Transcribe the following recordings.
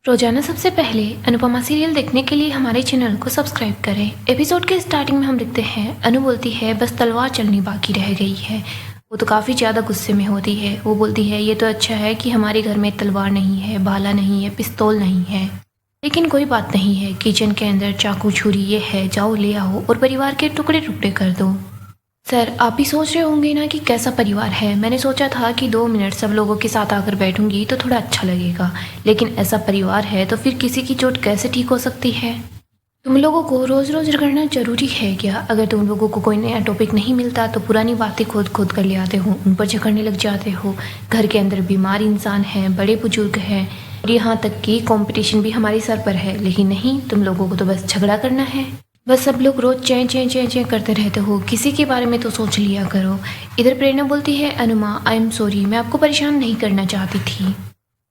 रोजाना सबसे पहले अनुपमा सीरियल देखने के लिए हमारे चैनल को सब्सक्राइब करें। एपिसोड के स्टार्टिंग में हम देखते हैं अनु बोलती है बस तलवार चलनी बाकी रह गई है। वो तो काफ़ी ज़्यादा गुस्से में होती है। वो बोलती है ये तो अच्छा है कि हमारे घर में तलवार नहीं है, भाला नहीं है, पिस्तौल नहीं है, लेकिन कोई बात नहीं है। किचन के अंदर चाकू छुरी ये है, जाओ ले आओ और परिवार के टुकड़े टुकड़े कर दो। सर आप भी सोच रहे होंगे ना कि कैसा परिवार है। मैंने सोचा था कि 2 मिनट सब लोगों के साथ आकर बैठूंगी तो थोड़ा अच्छा लगेगा, लेकिन ऐसा परिवार है तो फिर किसी की चोट कैसे ठीक हो सकती है। तुम लोगों को रोज़ रोज़ रगड़ना जरूरी है क्या? अगर तुम लोगों को कोई नया टॉपिक नहीं मिलता तो पुरानी बातें खोद खोद कर ले आते हो, उन पर झगड़ने लग जाते हो। घर के अंदर बीमार इंसान हैं, बड़े बुजुर्ग हैं और यहाँ तक कि कंपटीशन भी हमारे सर पर है, लेकिन नहीं, तुम लोगों को तो बस झगड़ा करना है। बस सब लोग रोज चें चें चें चें करते रहते हो, किसी के बारे में तो सोच लिया करो। इधर प्रेरणा बोलती है अनुमा आई एम सॉरी, मैं आपको परेशान नहीं करना चाहती थी।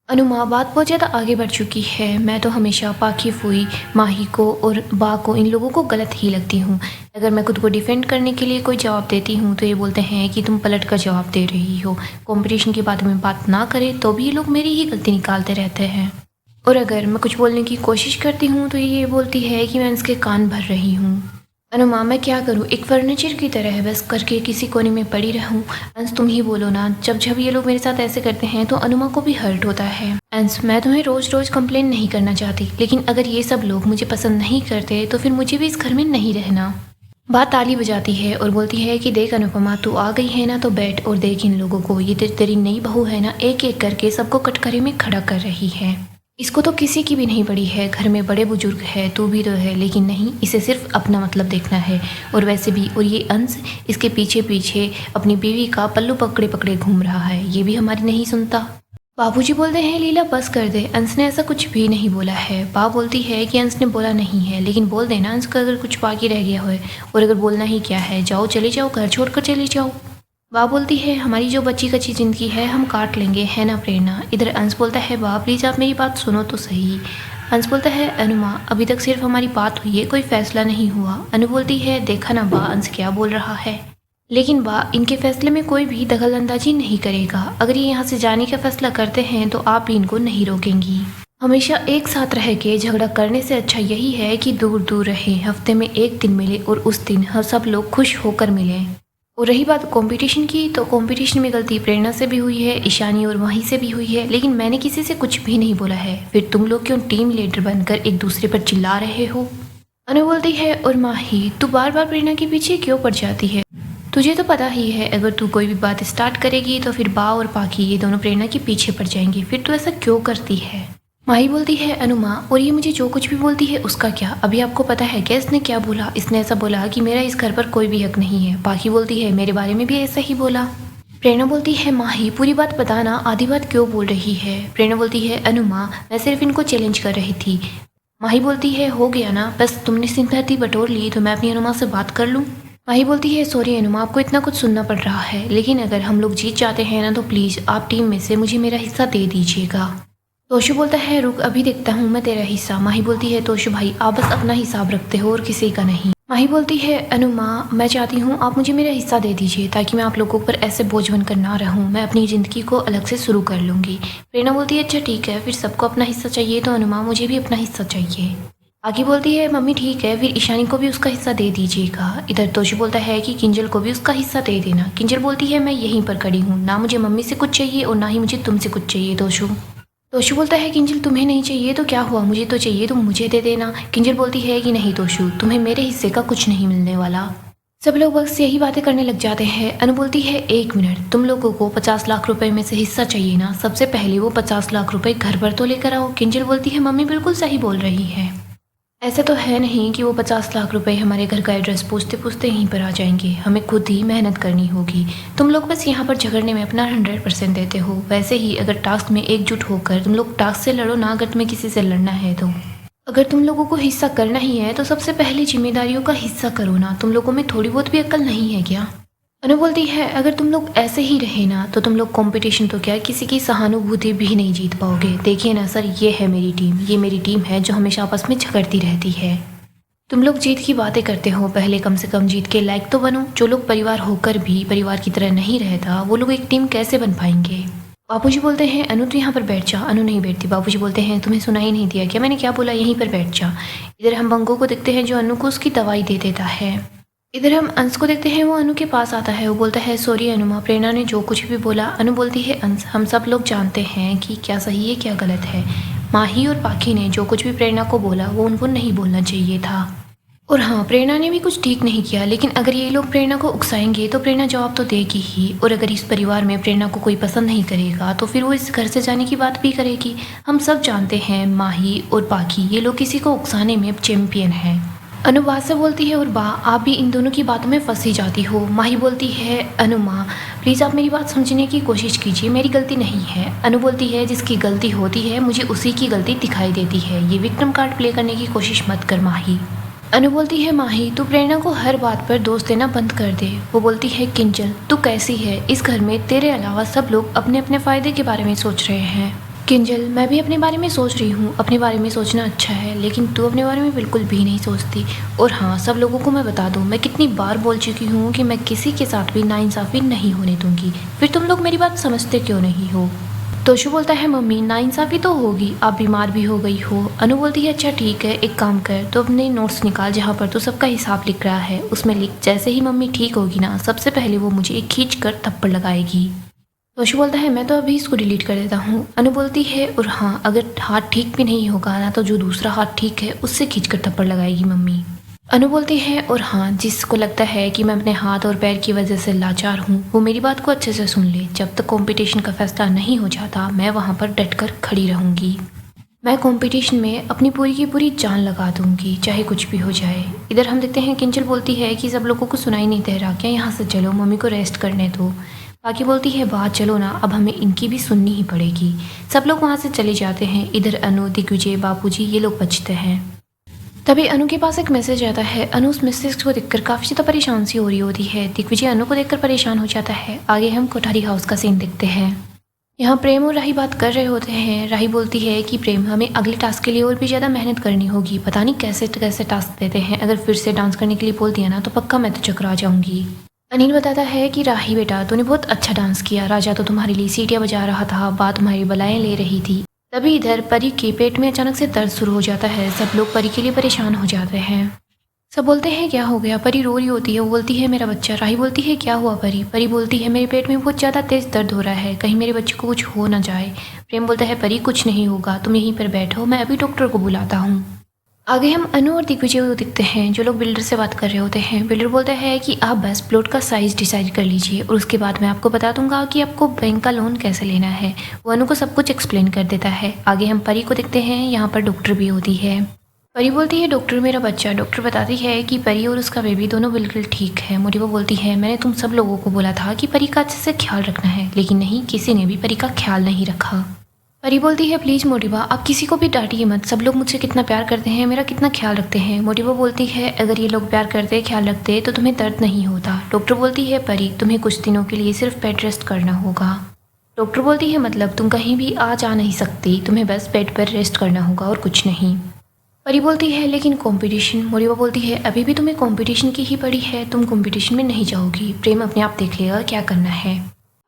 अनुमा बात बहुत ज़्यादा आगे बढ़ चुकी है। मैं तो हमेशा पाखी फूई, माही को और बा को, इन लोगों को गलत ही लगती हूँ। अगर मैं खुद को डिफेंड करने के लिए कोई जवाब देती हूँ तो ये बोलते हैं कि तुम पलट कर जवाब दे रही हो। कंपटीशन के बारे में बात ना करें तो भी ये लोग मेरी ही गलती निकालते रहते हैं, और अगर मैं कुछ बोलने की कोशिश करती हूँ तो ये बोलती है कि मैं इसके कान भर रही हूँ। अनुमा मैं क्या करूँ, एक फर्नीचर की तरह बस करके किसी कोने में पड़ी रहूँ। अंश तुम ही बोलो ना, जब जब ये लोग मेरे साथ ऐसे करते हैं तो अनुमा को भी हर्ट होता है। अंश मैं तुम्हें रोज रोज कंप्लेन नहीं करना चाहती, लेकिन अगर ये सब लोग मुझे पसंद नहीं करते तो फिर मुझे भी इस घर में नहीं रहना। बात ताली बजाती है और बोलती है कि देख अनुपमा तू आ गई है ना तो बैठ और देख इन लोगों को, ये तेरी नई बहू है ना, एक एक करके सबको कटघरे में खड़ा कर रही है। इसको तो किसी की भी नहीं पड़ी है, घर में बड़े बुजुर्ग है, तू भी तो है, लेकिन नहीं, इसे सिर्फ अपना मतलब देखना है। और वैसे भी, और ये अंश इसके पीछे पीछे अपनी बीवी का पल्लू पकड़े पकड़े घूम रहा है, ये भी हमारी नहीं सुनता। बाबूजी बोलते हैं लीला बस कर दे, अंश ने ऐसा कुछ भी नहीं बोला है। बा बोलती है कि अंश ने बोला नहीं है, लेकिन बोल देना अंश का अगर कुछ बाकी रह गया हो, और अगर बोलना ही क्या है, जाओ चले जाओ, घर छोड़कर चले जाओ। बा बोलती है हमारी जो बच्ची कच्ची जिंदगी है हम काट लेंगे, है ना प्रेरणा। इधर अंश बोलता है बा प्लीज़ आप मेरी बात सुनो तो सही। अंश बोलता है अनुमा अभी तक सिर्फ हमारी बात हुई है, कोई फैसला नहीं हुआ। अनु बोलती है देखा ना बा अंश क्या बोल रहा है, लेकिन बा इनके फैसले में कोई भी दखल अंदाजी नहीं करेगा। अगर ये यहाँ से जाने का फैसला करते हैं तो आप भी इनको नहीं रोकेंगी। हमेशा एक साथ रह के झगड़ा करने से अच्छा यही है कि दूर दूर रहे, हफ्ते में एक दिन मिले और उस दिन हर सब लोग खुश होकर मिले। और रही बात कंपटीशन की, तो कंपटीशन में गलती प्रेरणा से भी हुई है, ईशानी और माही से भी हुई है, लेकिन मैंने किसी से कुछ भी नहीं बोला है। फिर तुम लोग क्यों टीम लीडर बनकर एक दूसरे पर चिल्ला रहे हो? अनु बोलती है और माही तू बार बार प्रेरणा के पीछे क्यों पड़ जाती है? तुझे तो पता ही है अगर तू कोई भी बात स्टार्ट करेगी तो फिर बा और पाकी ये दोनों प्रेरणा के पीछे पड़ जाएंगे, फिर तू ऐसा क्यों करती है? माही बोलती है अनुमा और ये मुझे जो कुछ भी बोलती है उसका क्या? अभी आपको पता है क्या इसने क्या बोला? इसने ऐसा बोला कि मेरा इस घर पर कोई भी हक नहीं है। पाखी बोलती है मेरे बारे में भी ऐसा ही बोला। प्रेरणा बोलती है माही पूरी बात बताना, आधी बात क्यों बोल रही है? प्रेरणा बोलती है अनुमा मैं सिर्फ इनको चैलेंज कर रही थी। माही बोलती है हो गया ना, बस तुमने सिंपैथी बटोर ली तो मैं अपनी अनुमा से बात कर लूँ। माही बोलती है सॉरी अनुमा आपको इतना कुछ सुनना पड़ रहा है, लेकिन अगर हम लोग जीत जाते हैं ना तो प्लीज़ आप टीम में से मुझे मेरा हिस्सा दे दीजिएगा। तोशु बोलता है रुक अभी देखता हूँ मैं तेरा हिस्सा। माही बोलती है तोशु भाई आप बस अपना हिसाब रखते हो और किसी का नहीं। माही बोलती है अनुमा मैं चाहती हूँ आप मुझे मेरा हिस्सा दे दीजिए ताकि मैं आप लोगों पर ऐसे बोझ बनकर ना रहूँ, मैं अपनी ज़िंदगी को अलग से शुरू कर लूँगी। प्रेरणा बोलती है अच्छा ठीक है, फिर सबको अपना हिस्सा चाहिए तो अनुमा मुझे भी अपना हिस्सा चाहिए। आगे बोलती है मम्मी ठीक है, फिर ईशानी को भी उसका हिस्सा दे दीजिएगा। इधर तोशु बोलता है कि किंजल को भी उसका हिस्सा दे देना। किंजल बोलती है मैं यहीं पर खड़ी हूँ, ना मुझे मम्मी से कुछ चाहिए और ना ही मुझे तुमसे कुछ चाहिए। तोशु बोलता है किंजल तुम्हें नहीं चाहिए तो क्या हुआ, मुझे तो चाहिए, तुम मुझे दे देना। किंजल बोलती है कि नहीं तोशु तुम्हें मेरे हिस्से का कुछ नहीं मिलने वाला। सब लोग बस यही बातें करने लग जाते हैं। अनु बोलती है 1 मिनट, तुम लोगों को 50 लाख रुपए में से हिस्सा चाहिए ना, सबसे पहले वो 50 लाख रुपए घर पर तो लेकर आओ। किंजल बोलती है मम्मी बिल्कुल सही बोल रही है, ऐसा तो है नहीं कि वो 50 लाख रुपए हमारे घर का एड्रेस पूछते पूछते यहीं पर आ जाएंगे, हमें खुद ही मेहनत करनी होगी। तुम लोग बस यहाँ पर झगड़ने में अपना 100% देते हो। वैसे ही अगर टास्क में एकजुट होकर तुम लोग टास्क से लड़ो ना, अगर तुम्हें किसी से लड़ना है तो। अगर तुम लोगों को हिस्सा करना ही है तो सबसे पहले जिम्मेदारियों का हिस्सा करो ना, तुम लोगों में थोड़ी बहुत भी अक्ल नहीं है क्या? अनु बोलती है अगर तुम लोग ऐसे ही रहे ना तो तुम लोग कंपटीशन तो क्या किसी की सहानुभूति भी नहीं जीत पाओगे। देखिए ना सर ये है मेरी टीम, ये मेरी टीम है जो हमेशा आपस में झगड़ती रहती है। तुम लोग जीत की बातें करते हो, पहले कम से कम जीत के लायक तो बनो। जो लोग परिवार होकर भी परिवार की तरह नहीं रहता वो लोग एक टीम कैसे बन पाएंगे? बाबूजी बोलते हैं अनु तू यहाँ पर बैठ जा। अनु नहीं बैठती। बाबूजी बोलते हैं तुम्हें सुनाई नहीं दिया क्या मैंने क्या बोला, यहीं पर बैठ जा। इधर हम बंगो को देखते हैं जो अनु को उसकी दवाई दे देता है। इधर हम अंश को देखते हैं, वो अनु के पास आता है। वो बोलता है सॉरी अनुमा, प्रेरणा ने जो कुछ भी बोला। अनु बोलती है अंश हम सब लोग जानते हैं कि क्या सही है क्या गलत है। माही और पाखी ने जो कुछ भी प्रेरणा को बोला वो उनको नहीं बोलना चाहिए था। और हाँ, प्रेरणा ने भी कुछ ठीक नहीं किया, लेकिन अगर ये लोग प्रेरणा को उकसाएंगे तो प्रेरणा जवाब तो देगी ही। और अगर इस परिवार में प्रेरणा को कोई पसंद नहीं करेगा तो फिर वो इस घर से जाने की बात भी करेगी। हम सब जानते हैं माही और पाखी ये लोग किसी को उकसाने में चैंपियन हैं। अनु बात से बोलती है और बा आप भी इन दोनों की बातों में फंसी जाती हो। माही बोलती है अनु माँ प्लीज़ आप मेरी बात समझने की कोशिश कीजिए, मेरी गलती नहीं है। अनु बोलती है जिसकी गलती होती है मुझे उसी की गलती दिखाई देती है, ये विक्टिम कार्ड प्ले करने की कोशिश मत कर माही। अनु बोलती है माही तू प्रेरणा को हर बात पर दोष देना बंद कर दे। वो बोलती है किंजल तू कैसी है, इस घर में तेरे अलावा सब लोग अपने अपने फ़ायदे के बारे में सोच रहे हैं। किंजल मैं भी अपने बारे में सोच रही हूँ, अपने बारे में सोचना अच्छा है, लेकिन तू अपने बारे में बिल्कुल भी नहीं सोचती। और हाँ, सब लोगों को मैं बता दूँ मैं कितनी बार बोल चुकी हूँ कि मैं किसी के साथ भी नाइंसाफ़ी नहीं होने दूंगी, फिर तुम लोग मेरी बात समझते क्यों नहीं हो। तोशु बोलता है मम्मी नाइंसाफ़ी तो होगी, आप बीमार भी हो गई हो। अनु बोलती है अच्छा ठीक है, एक काम कर तो अपने नोट्स निकाल जहाँ पर तू सबका हिसाब लिख रहा है उसमें लिख, जैसे ही मम्मी ठीक होगी ना सबसे पहले वो मुझे एक खींच कर थप्पड़ लगाएगी। तोशु बोलता है मैं तो अभी इसको डिलीट कर देता हूँ। अनु बोलती है और हाँ, अगर हाथ ठीक भी नहीं होगा ना तो जो दूसरा हाथ ठीक है उससे खींच कर थप्पड़ लगाएगी मम्मी। अनु बोलती है और हाँ, जिसको लगता है कि मैं अपने हाथ और पैर की वजह से लाचार हूँ वो मेरी बात को अच्छे से सुन ले। जब तक कंपटीशन का फैसला नहीं हो जाता मैं वहाँ पर डट कर खड़ी रहूँगी। मैं कंपटीशन में अपनी पूरी की पूरी जान लगा दूंगी, चाहे कुछ भी हो जाए। इधर हम देखते हैं किंजल बोलती है कि सब लोगों को सुनाई नहीं दे रहा क्या, यहाँ से चलो मम्मी को रेस्ट करने दो। बाकी बोलती है बात चलो ना, अब हमें इनकी भी सुननी ही पड़ेगी। सब लोग वहाँ से चले जाते हैं। इधर अनु, दिग्विजय, बापूजी ये लोग बचते हैं। तभी अनु के पास एक मैसेज आता है। अनु उस मैसेज को देखकर काफ़ी ज़्यादा परेशान सी हो रही होती है। दिग्विजय अनु को देखकर परेशान हो जाता है। आगे हम कोठारी हाउस का सीन देखते हैं। यहाँ प्रेम और राही बात कर रहे होते हैं। राही बोलती है कि प्रेम हमें अगले टास्क के लिए और भी ज़्यादा मेहनत करनी होगी, पता नहीं कैसे कैसे टास्क देते हैं, अगर फिर से डांस करने के लिए बोल दिया ना तो पक्का मैं तो चकरा जाऊंगी। अनिल बताता है कि राही बेटा तूने बहुत अच्छा डांस किया, राजा तो तुम्हारे लिए सीटियाँ बजा रहा था, बात तुम्हारी बलाएं ले रही थी। तभी इधर परी के पेट में अचानक से दर्द शुरू हो जाता है। सब लोग परी के लिए परेशान हो जाते हैं। सब बोलते हैं क्या हो गया, परी रो रही होती है। वो बोलती है मेरा बच्चा। राही बोलती है क्या हुआ परी। परी बोलती है मेरे पेट में बहुत ज़्यादा तेज़ दर्द हो रहा है, कहीं मेरे बच्चे को कुछ हो ना जाए। प्रेम बोलता है परी कुछ नहीं होगा, तुम यहीं पर बैठो, मैं अभी डॉक्टर को बुलाता हूँ। आगे हम अनु और दिग्विजय को दिखते हैं जो लोग बिल्डर से बात कर रहे होते हैं। बिल्डर बोलता है कि आप बस प्लॉट का साइज़ डिसाइड कर लीजिए और उसके बाद मैं आपको बता दूंगा कि आपको बैंक का लोन कैसे लेना है। वो अनु को सब कुछ एक्सप्लेन कर देता है। आगे हम परी को देखते हैं, यहाँ पर डॉक्टर भी होती है। परी बोलती है डॉक्टर मेरा बच्चा। डॉक्टर बताती है कि परी और उसका बेबी दोनों बिल्कुल ठीक है। मोटिवा बोलती है मैंने तुम सब लोगों को बोला था कि परी का अच्छे से ख्याल रखना है, लेकिन नहीं, किसी ने भी परी का ख्याल नहीं रखा। परी बोलती है प्लीज़ मोटिवा आप किसी को भी डांटिए मत, सब लोग मुझसे कितना प्यार करते हैं, मेरा कितना ख्याल रखते हैं। मोटिवा बोलती है अगर ये लोग प्यार करते ख्याल रखते तो तुम्हें दर्द नहीं होता। डॉक्टर बोलती है परी तुम्हें कुछ दिनों के लिए सिर्फ बेड रेस्ट करना होगा। डॉक्टर बोलती है मतलब तुम कहीं भी आ जा नहीं सकती, तुम्हें बस बेड पर रेस्ट करना होगा और कुछ नहीं। परी बोलती है लेकिन कंपटीशन। मोटिवा बोलती है अभी भी तुम्हें कंपटीशन की ही पड़ी है, तुम कंपटीशन में नहीं जाओगी, प्रेम अपने आप देख लेगा क्या करना है।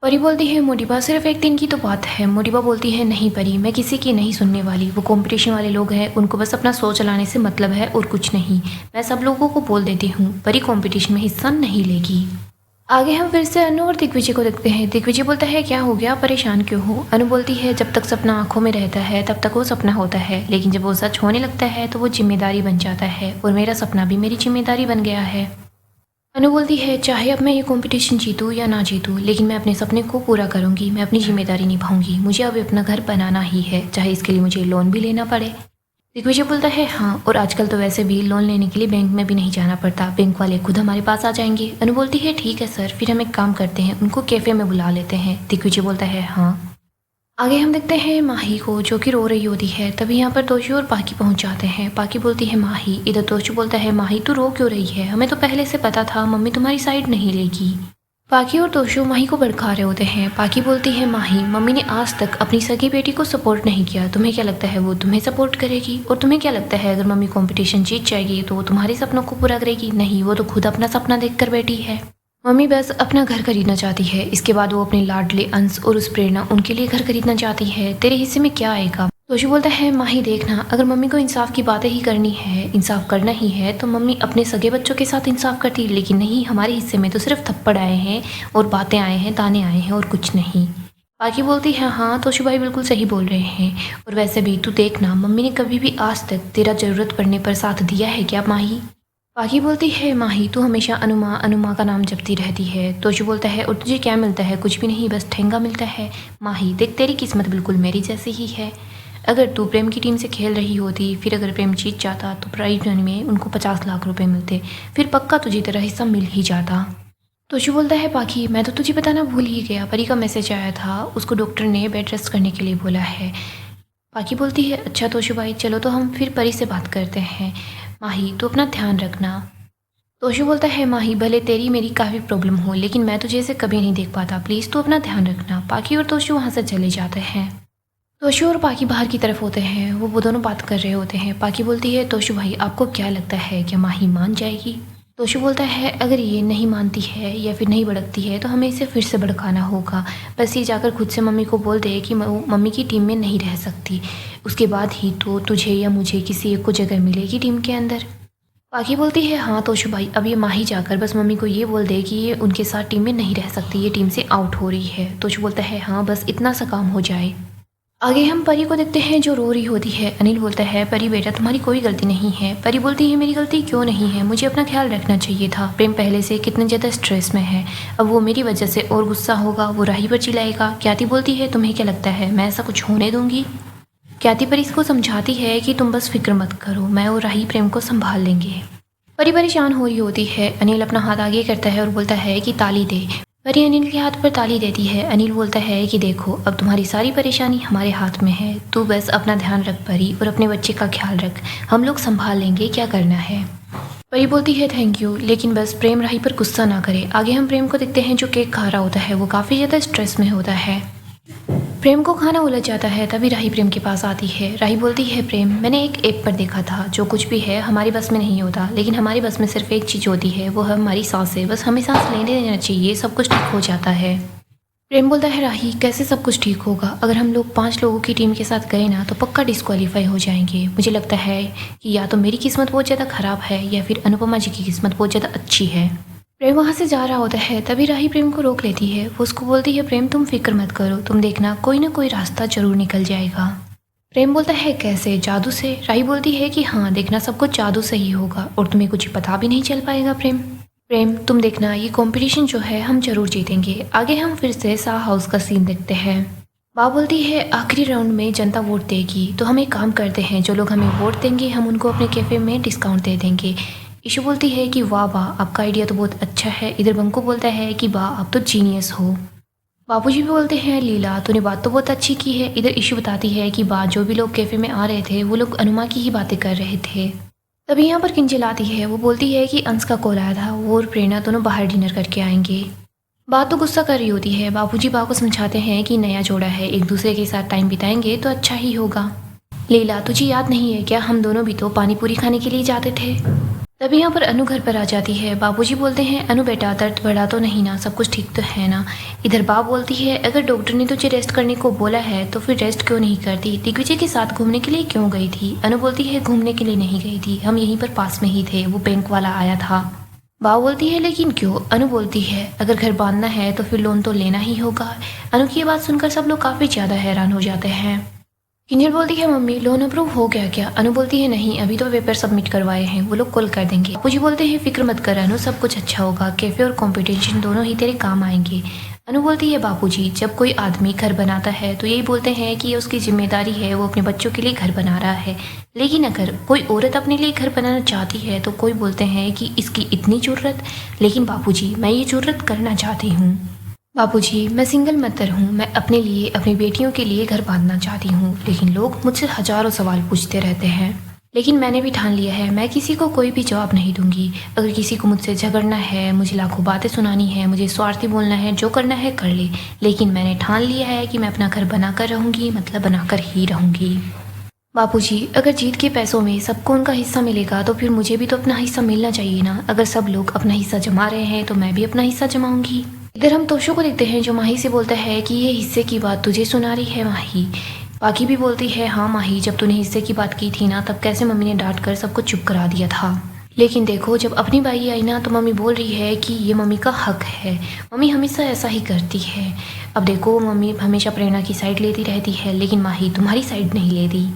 परी बोलती है मोटिवा सिर्फ एक दिन की तो बात है। मोटिवा बोलती है नहीं परी, मैं किसी की नहीं सुनने वाली, वो कंपटीशन वाले लोग हैं, उनको बस अपना शो चलाने से मतलब है और कुछ नहीं। मैं सब लोगों को बोल देती हूँ परी कंपटीशन में हिस्सा नहीं लेगी। आगे हम फिर से अनु और दिग्विजय को देखते हैं। दिग्विजय बोलता है क्या हो गया, परेशान क्यों हो। अनु बोलती है जब तक सपना आंखों में रहता है तब तक वो सपना होता है, लेकिन जब वो सच होने लगता है तो वो जिम्मेदारी बन जाता है, और मेरा सपना भी मेरी जिम्मेदारी बन गया है। अनु बोलती है चाहे अब मैं ये कंपटीशन जीतूँ या ना जीतूँ, लेकिन मैं अपने सपने को पूरा करूँगी, मैं अपनी जिम्मेदारी निभाऊंगी, मुझे अब अपना घर बनाना ही है, चाहे इसके लिए मुझे लोन भी लेना पड़े। दिग्विजय बोलता है हाँ, और आजकल तो वैसे भी लोन लेने के लिए बैंक में भी नहीं जाना पड़ता, बैंक वाले खुद हमारे पास आ जाएंगे। अनु बोलती है ठीक है सर, फिर हम एक काम करते हैं, उनको कैफ़े में बुला लेते हैं। दिग्विजय बोलता है हाँ। आगे हम देखते हैं माही को जो कि रो रही होती है। तभी यहाँ पर तोशु और पाकी पहुँच जाते हैं। पाकी बोलती है माही। इधर तोशु बोलता है माही तू रो क्यों रही है, हमें तो पहले से पता था मम्मी तुम्हारी साइड नहीं लेगी। पाकी और तोशु माही को भड़का रहे होते हैं। पाकी बोलती है माही मम्मी ने आज तक अपनी सगी बेटी को सपोर्ट नहीं किया, तुम्हें क्या लगता है वो तुम्हें सपोर्ट करेगी, और तुम्हें क्या लगता है अगर मम्मी कंपटीशन जीत जाएगी तो वो तुम्हारे सपनों को पूरा करेगी। नहीं, वो तो खुद अपना सपना देख कर बैठी है। मम्मी बस अपना घर खरीदना चाहती है, इसके बाद वो अपने लाडले अंश और उस प्रेरणा उनके लिए घर खरीदना चाहती है। तेरे हिस्से में क्या आएगा? तोशु बोलता है, माही देखना, अगर मम्मी को इंसाफ की बातें ही करनी है, इंसाफ करना ही है तो मम्मी अपने सगे बच्चों के साथ इंसाफ करती, लेकिन नहीं, हमारे हिस्से में तो सिर्फ थप्पड़ आए हैं और बातें आए हैं, ताने आए हैं और कुछ नहीं। पाकी बोलती है, हाँ तोशु भाई बिल्कुल सही बोल रहे हैं, और वैसे भी तू देखना, मम्मी ने कभी भी आज तक तेरा ज़रूरत पड़ने पर साथ दिया है क्या माही? पाकी बोलती है, माही तू हमेशा अनुमा अनुमा का नाम जपती रहती है। तोशु बोलता है, और तुझे क्या मिलता है? कुछ भी नहीं, बस ठेंगा मिलता है। माही देख, तेरी किस्मत बिल्कुल मेरी जैसी ही है। अगर तू प्रेम की टीम से खेल रही होती, फिर अगर प्रेम जीत जाता तो प्राइज मनी में उनको 50 लाख रुपए मिलते, फिर पक्का तुझे तेरा हिस्सा मिल ही जाता। तोशु बोलता है, पाकी मैं तो तुझे बताना भूल ही गया, परी का मैसेज आया था, उसको डॉक्टर ने बेड रेस्ट करने के लिए बोला है। पाकी बोलती है, अच्छा तोशु भाई, चलो तो हम फिर परी से बात करते हैं। माही तू अपना ध्यान रखना। तोशु बोलता है, माही भले तेरी मेरी काफ़ी प्रॉब्लम हो, लेकिन मैं तुझे ऐसे कभी नहीं देख पाता, प्लीज़ तू अपना ध्यान रखना। पाकी और तोशु वहाँ से चले जाते हैं। तोशु और पाकी बाहर की तरफ होते हैं, वो दोनों बात कर रहे होते हैं। पाकी बोलती है, तोशु भाई आपको क्या लगता है, क्या माही मान जाएगी? तोशु बोलता है, अगर ये नहीं मानती है या फिर नहीं भड़कती है तो हमें इसे फिर से भड़काना होगा। बस ये जाकर खुद से मम्मी को बोल दे कि वो मम्मी की टीम में नहीं रह सकती, उसके बाद ही तो तुझे या मुझे किसी एक को जगह मिलेगी टीम के अंदर। पाकी बोलती है, हाँ तोशु भाई, अब ये माही जाकर बस मम्मी को ये बोल दे कि ये उनके साथ टीम में नहीं रह सकती, ये टीम से आउट हो रही है। तोशु बोलता है, हाँ बस इतना सा काम हो जाए। आगे हम परी को देखते हैं जो रो रही होती है। अनिल बोलता है, परी बेटा तुम्हारी कोई गलती नहीं है। परी बोलती है, मेरी गलती क्यों नहीं है, मुझे अपना ख्याल रखना चाहिए था। प्रेम पहले से कितने ज़्यादा स्ट्रेस में है, अब वो मेरी वजह से और गुस्सा होगा, वो राही पर चिल्लाएगा। ख्याति बोलती है, तुम्हें क्या लगता है मैं ऐसा कुछ होने दूंगी? ख्याति परी को समझाती है कि तुम बस फिक्र मत करो, मैं और राही प्रेम को संभाल लेंगे। परी परेशान हो रही होती है। अनिल अपना हाथ आगे करता है और बोलता है कि ताली दे। परी अनिल के हाथ पर ताली देती है। अनिल बोलता है कि देखो, अब तुम्हारी सारी परेशानी हमारे हाथ में है, तू बस अपना ध्यान रख परी, और अपने बच्चे का ख्याल रख, हम लोग संभाल लेंगे, क्या करना है। परी बोलती है, थैंक यू, लेकिन बस प्रेम राही पर गुस्सा ना करे। आगे हम प्रेम को देखते हैं जो केक खा रहा होता है, वो काफ़ी ज़्यादा स्ट्रेस में होता है। प्रेम को खाना उलझ जाता है, तभी राही प्रेम के पास आती है। राही बोलती है, प्रेम मैंने एक ऐप पर देखा था, जो कुछ भी है हमारी बस में नहीं होता, लेकिन हमारी बस में सिर्फ एक चीज़ होती है, वो है हमारी सांसें, बस हमें सांस लेने देना चाहिए, सब कुछ ठीक हो जाता है। प्रेम बोलता है, राही कैसे सब कुछ ठीक होगा, अगर हम लोग 5 लोगों की टीम के साथ गए ना तो पक्का डिस्क्वालीफाई हो जाएंगे। मुझे लगता है कि या तो मेरी किस्मत बहुत ज़्यादा ख़राब है या फिर अनुपमा जी की किस्मत बहुत ज़्यादा अच्छी है। प्रेम वहाँ से जा रहा होता है, तभी राही प्रेम को रोक लेती है। वो उसको बोलती है, प्रेम तुम फिक्र मत करो, तुम देखना कोई ना कोई रास्ता जरूर निकल जाएगा। प्रेम बोलता है, कैसे, जादू से? राही बोलती है कि हाँ देखना, सब कुछ जादू से ही होगा और तुम्हें कुछ पता भी नहीं चल पाएगा। प्रेम तुम देखना, ये कंपटीशन जो है हम जरूर जीतेंगे। आगे हम फिर से शाह हाउस का सीन देखते हैं। बा बोलती है, आखिरी राउंड में जनता वोट देगी, तो हम एक काम करते हैं, जो लोग हमें वोट देंगे हम उनको अपने कैफ़े में डिस्काउंट दे देंगे। ईशु बोलती है कि वाह वाह, आपका आइडिया तो बहुत अच्छा है। इधर बंको बोलता है कि वाह आप तो जीनियस हो। बाबूजी भी बोलते हैं, लीला तूने बात तो बहुत अच्छी की है। इधर ईशु बताती है कि वाह, जो भी लोग कैफ़े में आ रहे थे वो लोग अनुमा की ही बातें कर रहे थे। तभी यहाँ पर किंजल आती है। वो बोलती है कि अंश का कॉल आया था, वो और प्रेरणा दोनों बाहर डिनर करके आएंगे। बात तो गुस्सा कर रही होती है। बाबूजी बा को समझाते हैं कि नया जोड़ा है, एक दूसरे के साथ टाइम बिताएंगे तो अच्छा ही होगा। लीला तुझे याद नहीं है क्या, हम दोनों भी तो पानी पूरी खाने के लिए जाते थे। तभी यहाँ पर अनु घर पर आ जाती है। बाबूजी बोलते हैं, अनु बेटा दर्द बढ़ा तो नहीं ना, सब कुछ ठीक तो है ना? इधर बाप बोलती है, अगर डॉक्टर ने तुझे रेस्ट करने को बोला है तो फिर रेस्ट क्यों नहीं करती? दिग्विजय के साथ घूमने के लिए क्यों गई थी? अनु बोलती है, घूमने के लिए नहीं गई थी, हम यहीं पर पास में ही थे, वो बैंक वाला आया था। बाप बोलती है, लेकिन क्यों? अनु बोलती है, अगर घर बांधना है तो फिर लोन तो लेना ही होगा। अनु की बात सुनकर सब लोग काफ़ी ज़्यादा हैरान हो जाते हैं। किंजल बोलती है, मम्मी लोन अप्रूव हो गया क्या? अनु बोलती है, नहीं अभी तो पेपर सबमिट करवाए हैं, वो लोग कॉल कर देंगे। बाबूजी बोलते हैं, फिक्र मत कर अनु, सब कुछ अच्छा होगा, कैफे और कंपटीशन दोनों ही तेरे काम आएंगे। अनु बोलती है, बाबूजी जब कोई आदमी घर बनाता है तो यही बोलते हैं कि ये उसकी जिम्मेदारी है, वो अपने बच्चों के लिए घर बना रहा है, लेकिन अगर कोई औरत अपने लिए घर बनाना चाहती है तो कोई बोलते हैं कि इसकी इतनी ज़रूरत, लेकिन बाबूजी मैं ये ज़रूरत करना चाहती हूँ। बाबूजी मैं सिंगल मदर हूँ, मैं अपने लिए अपनी बेटियों के लिए घर बांधना चाहती हूँ, लेकिन लोग मुझसे हजारों सवाल पूछते रहते हैं, लेकिन मैंने भी ठान लिया है मैं किसी को कोई भी जवाब नहीं दूंगी। अगर किसी को मुझसे झगड़ना है, मुझे लाखों बातें सुनानी है, मुझे स्वार्थी बोलना है, जो करना है कर ले, लेकिन मैंने ठान लिया है कि मैं अपना घर बनाकर रहूँगी, मतलब बनाकर ही रहूँगी। बापूजी, अगर जीत के पैसों में सबको उनका हिस्सा मिलेगा तो फिर मुझे भी तो अपना हिस्सा मिलना चाहिए ना। अगर सब लोग अपना हिस्सा जमा रहे हैं तो मैं भी अपना हिस्सा जमाऊंगी। इधर हम तोशो को देखते हैं जो माही से बोलता है कि ये हिस्से की बात तुझे सुना रही है माही। बाकी भी बोलती है हाँ माही, जब तूने हिस्से की बात की थी ना तब कैसे मम्मी ने डांट कर सबको चुप करा दिया था। लेकिन देखो जब अपनी बाई आई ना तो मम्मी बोल रही है कि ये मम्मी का हक है, मम्मी हमेशा ऐसा ही करती है। अब देखो मम्मी हमेशा प्रेरणा की साइड लेती रहती है लेकिन माही तुम्हारी साइड नहीं लेती।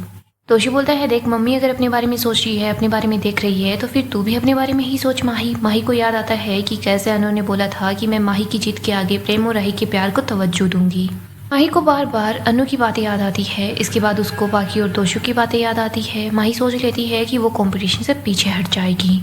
तोशो बोलता है देख मम्मी अगर अपने बारे में सोच रही है, अपने बारे में देख रही है तो फिर तू भी अपने बारे में ही सोच माही। माही को याद आता है कि कैसे अनु ने बोला था कि मैं माही की जीत के आगे प्रेम और राही के प्यार को तवज्जो दूंगी। माही को बार बार अनु की बातें याद आती है। इसके बाद उसको बाकी और तोशो की बातें याद आती है। माही सोच लेती है कि वो कंपटीशन से पीछे हट जाएगी।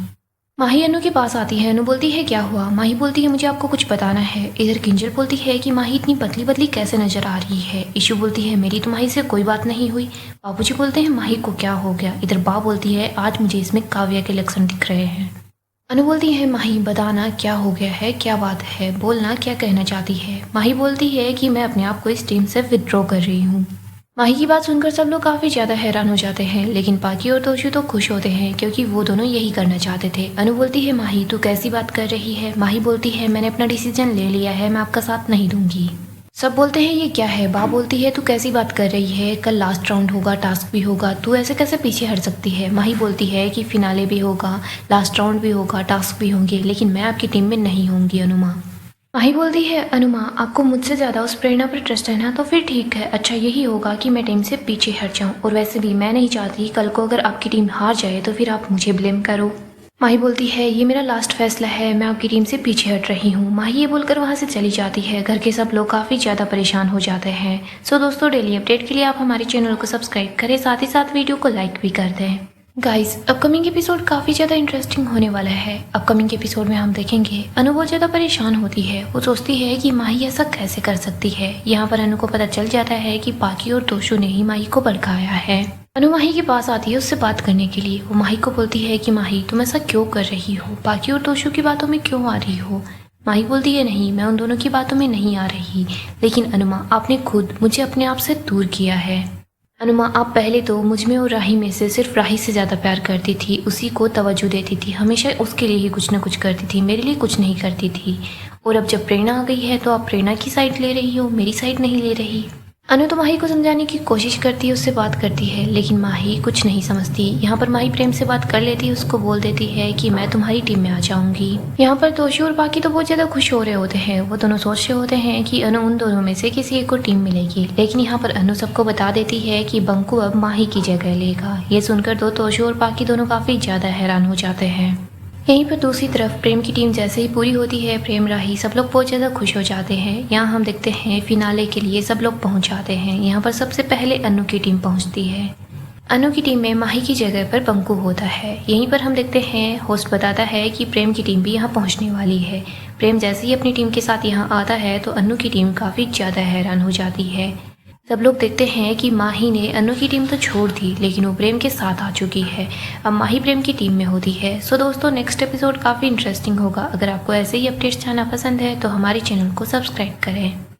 माही अनु के पास आती है। अनु बोलती है क्या हुआ। माही बोलती है मुझे आपको कुछ बताना है। इधर किंजल बोलती है कि माही इतनी पतली पतली कैसे नजर आ रही है। इशू बोलती है मेरी तो माही से कोई बात नहीं हुई। बाबूजी बोलते हैं माही को क्या हो गया। इधर बा बोलती है आज मुझे इसमें काव्या के लक्षण दिख रहे हैं। अनु बोलती है माही बताना क्या हो गया है, क्या बात है, बोलना क्या कहना चाहती है। माही बोलती है कि मैं अपने आप को इस टीम से विथड्रॉ कर रही हूँ। माही की बात सुनकर सब लोग काफ़ी ज़्यादा हैरान हो जाते हैं लेकिन पाकी और तोशो तो खुश होते हैं क्योंकि वो दोनों यही करना चाहते थे। अनु बोलती है माही तू कैसी बात कर रही है। माही बोलती है मैंने अपना डिसीजन ले लिया है, मैं आपका साथ नहीं दूंगी। सब बोलते हैं ये क्या है। बा बोलती है तू कैसी बात कर रही है, कल लास्ट राउंड होगा, टास्क भी होगा, तू ऐसे कैसे पीछे हट सकती है। माही बोलती है कि फिनाले भी होगा, लास्ट राउंड भी होगा, टास्क भी होंगे लेकिन मैं आपकी टीम में नहीं होंगी अनुमा। माही बोलती है अनुमा आपको मुझसे ज़्यादा उस प्रेरणा पर ट्रस्ट है ना, तो फिर ठीक है, अच्छा यही होगा कि मैं टीम से पीछे हट जाऊं। और वैसे भी मैं नहीं चाहती कल को अगर आपकी टीम हार जाए तो फिर आप मुझे ब्लेम करो। माही बोलती है ये मेरा लास्ट फैसला है, मैं आपकी टीम से पीछे हट रही हूँ। माही ये बोलकर वहाँ से चली जाती है। घर के सब लोग काफ़ी ज़्यादा परेशान हो जाते हैं। सो दोस्तों डेली अपडेट के लिए आप हमारे चैनल को सब्सक्राइब करें, साथ ही साथ वीडियो को लाइक भी कर दें। गाइस अपकमिंग एपिसोड काफ़ी ज़्यादा इंटरेस्टिंग होने वाला है। अपकमिंग एपिसोड में हम देखेंगे अनु बहुत ज़्यादा परेशान होती है। वो सोचती है कि माही ऐसा कैसे कर सकती है। यहाँ पर अनु को पता चल जाता है कि पाकी और तोशो ने ही माही को भड़काया है। अनु माही के पास आती है उससे बात करने के लिए। वो माही को बोलती है कि माही तुम ऐसा क्यों कर रही हो, पाकी और तोशो की बातों में क्यों आ रही हो। माही बोलती है नहीं मैं उन दोनों की बातों में नहीं आ रही, लेकिन अनुमा आपने खुद मुझे अपने आप से दूर किया है। अनुमा आप पहले तो मुझ में और राही में से सिर्फ राही से ज़्यादा प्यार करती थी, उसी को तवज्जो देती थी, हमेशा उसके लिए ही कुछ ना कुछ करती थी, मेरे लिए कुछ नहीं करती थी। और अब जब प्रेरणा आ गई है तो आप प्रेरणा की साइड ले रही हो, मेरी साइड नहीं ले रही। अनु तो माही को समझाने की कोशिश करती है, उससे बात करती है लेकिन माही कुछ नहीं समझती। यहाँ पर माही प्रेम से बात कर लेती है, उसको बोल देती है कि मैं तुम्हारी टीम में आ जाऊंगी। यहाँ पर तोशो और पाकी तो बहुत ज्यादा खुश हो रहे होते हैं। वो दोनों सोच रहे होते हैं कि अनु उन दोनों में से किसी एक को टीम मिलेगी, लेकिन यहाँ पर अनु सबको बता देती है कि बंकू अब माही की जगह लेगा। ये सुनकर तो तोशो और पाकी दोनों काफी ज्यादा हैरान हो जाते हैं। यहीं पर दूसरी तरफ प्रेम की टीम जैसे ही पूरी होती है, प्रेम राही सब लोग बहुत ज़्यादा खुश हो जाते हैं। यहाँ हम देखते हैं फिनाले के लिए सब लोग पहुँच जाते हैं। यहाँ पर सबसे पहले अनु की टीम पहुँचती है। अनु की टीम में माही की जगह पर बंकू होता है। यहीं पर हम देखते हैं होस्ट बताता है कि प्रेम की टीम भी यहाँ पहुँचने वाली है। प्रेम जैसे ही अपनी टीम के साथ यहाँ आता है तो अनु की टीम काफ़ी ज़्यादा हैरान हो जाती है। सब लोग देखते हैं कि माही ने अनु की टीम तो छोड़ दी लेकिन वो प्रेम के साथ आ चुकी है। अब माही प्रेम की टीम में होती है। सो दोस्तों नेक्स्ट एपिसोड काफ़ी इंटरेस्टिंग होगा। अगर आपको ऐसे ही अपडेट्स जानना पसंद है तो हमारे चैनल को सब्सक्राइब करें।